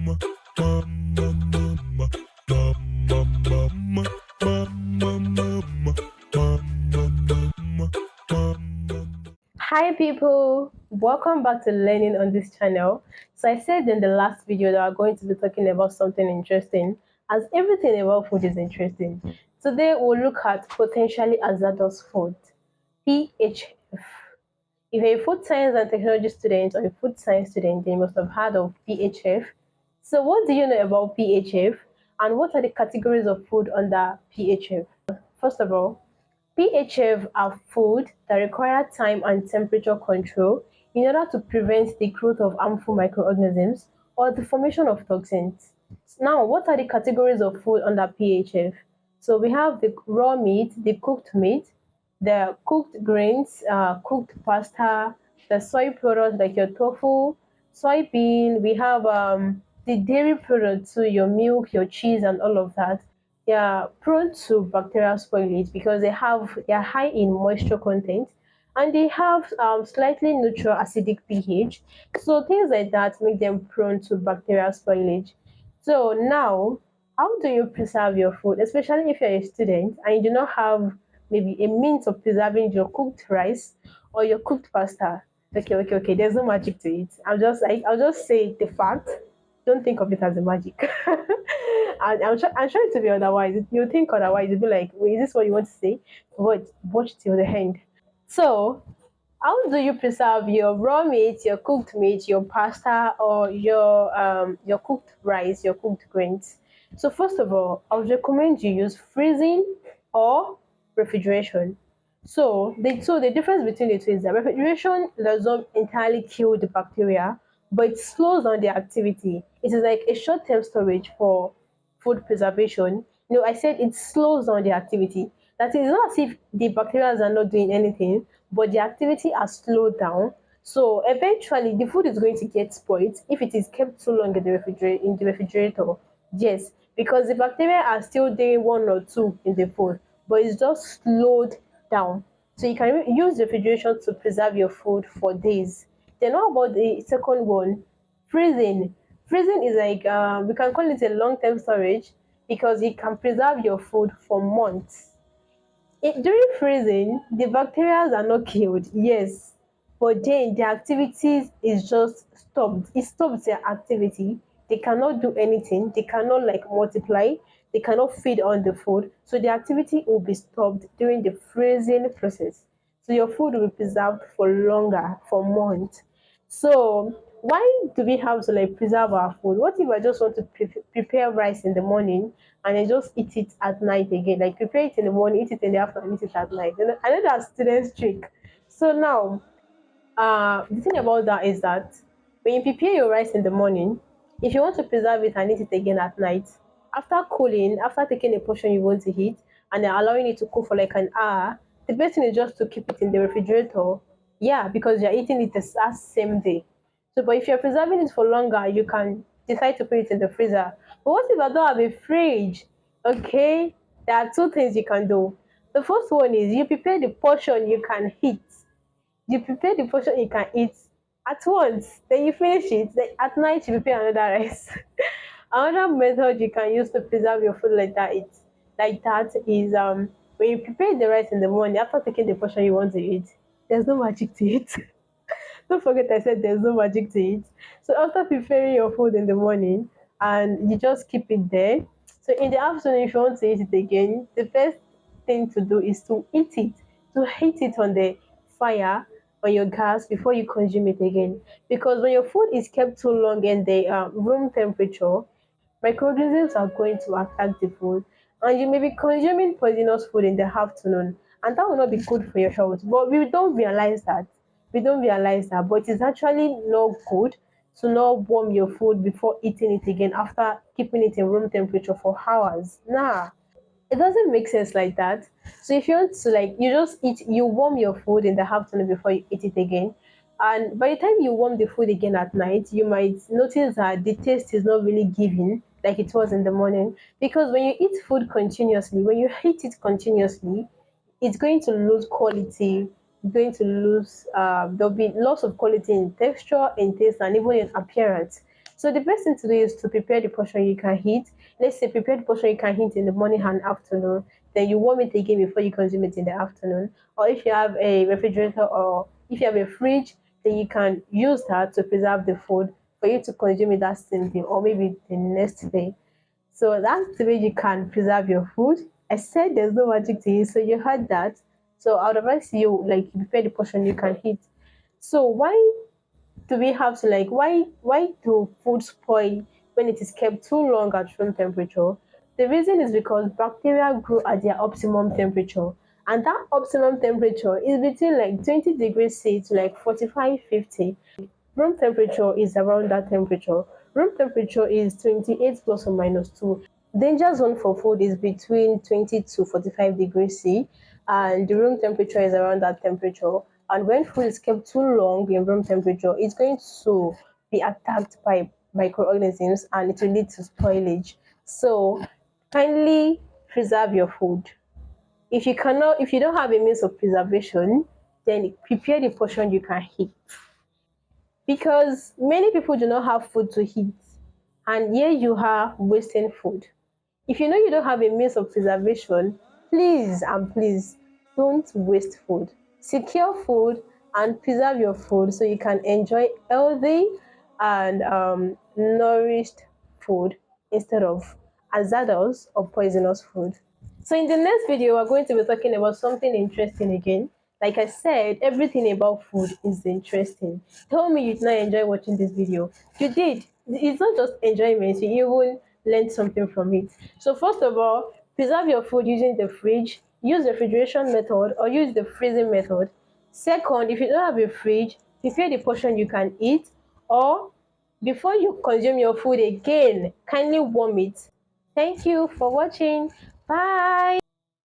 Hi people, welcome back to learning on this channel. So I said in the last video that we're going to be talking about something interesting, as everything about food is interesting. Today we'll look at potentially hazardous food, PHF. If you're a food science and technology student or a food science student, then you must have heard of PHF. So what do you know about PHF and what are the categories of food under PHF? First of all, PHF are food that require time and temperature control in order to prevent the growth of harmful microorganisms or the formation of toxins. Now, what are the categories of food under PHF? So we have the raw meat, the cooked grains, cooked pasta, the soy products like your tofu, soybean. We have the dairy products, so your milk, your cheese, and all of that. They are prone to bacterial spoilage because they are high in moisture content and they have slightly neutral acidic pH. So things like that make them prone to bacterial spoilage. So now, how do you preserve your food, especially if you're a student and you do not have maybe a means of preserving your cooked rice or your cooked pasta? Okay. There's no magic to it. I'll just say the fact. Don't think of it as a magic. And I'm sure it to be otherwise. If you think otherwise, you'll be like, wait, is this what you want to say? But watch till the end. So, how do you preserve your raw meat, your cooked meat, your pasta, or your cooked rice, your cooked grains? So first of all, I would recommend you use freezing or refrigeration. So the difference between the two is that refrigeration does not entirely kill the bacteria, but it slows down their activity. It is like a short-term storage for food preservation. I said it slows down the activity. That is not as if the bacteria are not doing anything, but the activity has slowed down. So eventually, the food is going to get spoiled if it is kept too long in the refrigerator. Yes, because the bacteria are still doing one or two in the food, but it's just slowed down. So you can use refrigeration to preserve your food for days. Then what about the second one? Freezing. Freezing is like we can call it a long-term storage because it can preserve your food for months. During freezing, the bacteria are not killed, yes, but then their activities is just stopped. It stops their activity. They cannot do anything. They cannot like multiply. They cannot feed on the food. So the activity will be stopped during the freezing process. So your food will be preserved for longer, for months. So why do we have to like preserve our food? What if I just want to prepare rice in the morning and I just eat it at night again? Like prepare it in the morning, eat it in the afternoon, eat it at night. I know that's students' trick. So now, the thing about that is that when you prepare your rice in the morning, if you want to preserve it and eat it again at night, after cooling, after taking a portion you want to eat and then allowing it to cool for like an hour, the best thing is just to keep it in the refrigerator. Yeah, because you're eating it that same day. So, but if you're preserving it for longer, you can decide to put it in the freezer. But what if I don't have a fridge? Okay, there are two things you can do. The first one is you prepare the portion you can eat. You prepare the portion you can eat at once, then you finish it. Then at night you prepare another rice. Another method you can use to preserve your food like that is when you prepare the rice in the morning after taking the portion you want to eat, there's no magic to it. Don't forget I said there's no magic to it. So after preparing your food in the morning and you just keep it there. So in the afternoon, if you want to eat it again, the best thing to do is to eat it, to heat it on the fire on your gas before you consume it again. Because when your food is kept too long in the room temperature, microorganisms are going to attack the food, and you may be consuming poisonous food in the afternoon, and that will not be good for your health. But we don't realize that. We don't realize that, but it's actually not good to not warm your food before eating it again after keeping it in room temperature for hours. Nah, it doesn't make sense like that. So if you want to like you just eat you warm your food in the afternoon before you eat it again. And by the time you warm the food again at night, you might notice that the taste is not really giving like it was in the morning. Because when you eat food continuously, when you heat it continuously, it's going to lose quality, going to lose there'll be loss of quality in texture, in taste, and even in appearance. So the best thing to do is to prepare the portion you can eat. Let's say prepare the portion you can eat in the morning and afternoon. Then you warm it again before you consume it in the afternoon. Or if you have a refrigerator or if you have a fridge, then you can use that to preserve the food for you to consume it that same day or maybe the next day. So that's the way you can preserve your food. I said there's no magic to it, so you heard that. So I would advise you like prepare the portion you can eat. So why do we have to like why do food spoil when it is kept too long at room temperature? The reason is because bacteria grow at their optimum temperature, and that optimum temperature is between like 20 degrees C to like 45, 50. Room temperature is around that temperature. Room temperature is 28 plus or minus 2. Danger zone for food is between 20 to 45 degrees C, and the room temperature is around that temperature. And when food is kept too long in room temperature, it's going to be attacked by microorganisms and it will lead to spoilage. So kindly preserve your food. If you don't have a means of preservation, then prepare the portion you can eat because many people do not have food to eat, and here you are wasting food. If you know you don't have a means of preservation, please and please don't waste food. Secure food and preserve your food so you can enjoy healthy and nourished food instead of hazardous or poisonous food. So in the next video, we're going to be talking about something interesting again. Like I said, everything about food is interesting. Tell me you did not enjoy watching this video. You did. It's not just enjoyment, you even learned something from it. So first of all, preserve your food using the fridge, use the refrigeration method or use the freezing method. Second, if you don't have a fridge, prepare the portion you can eat, or before you consume your food again, kindly warm it. Thank you for watching. Bye.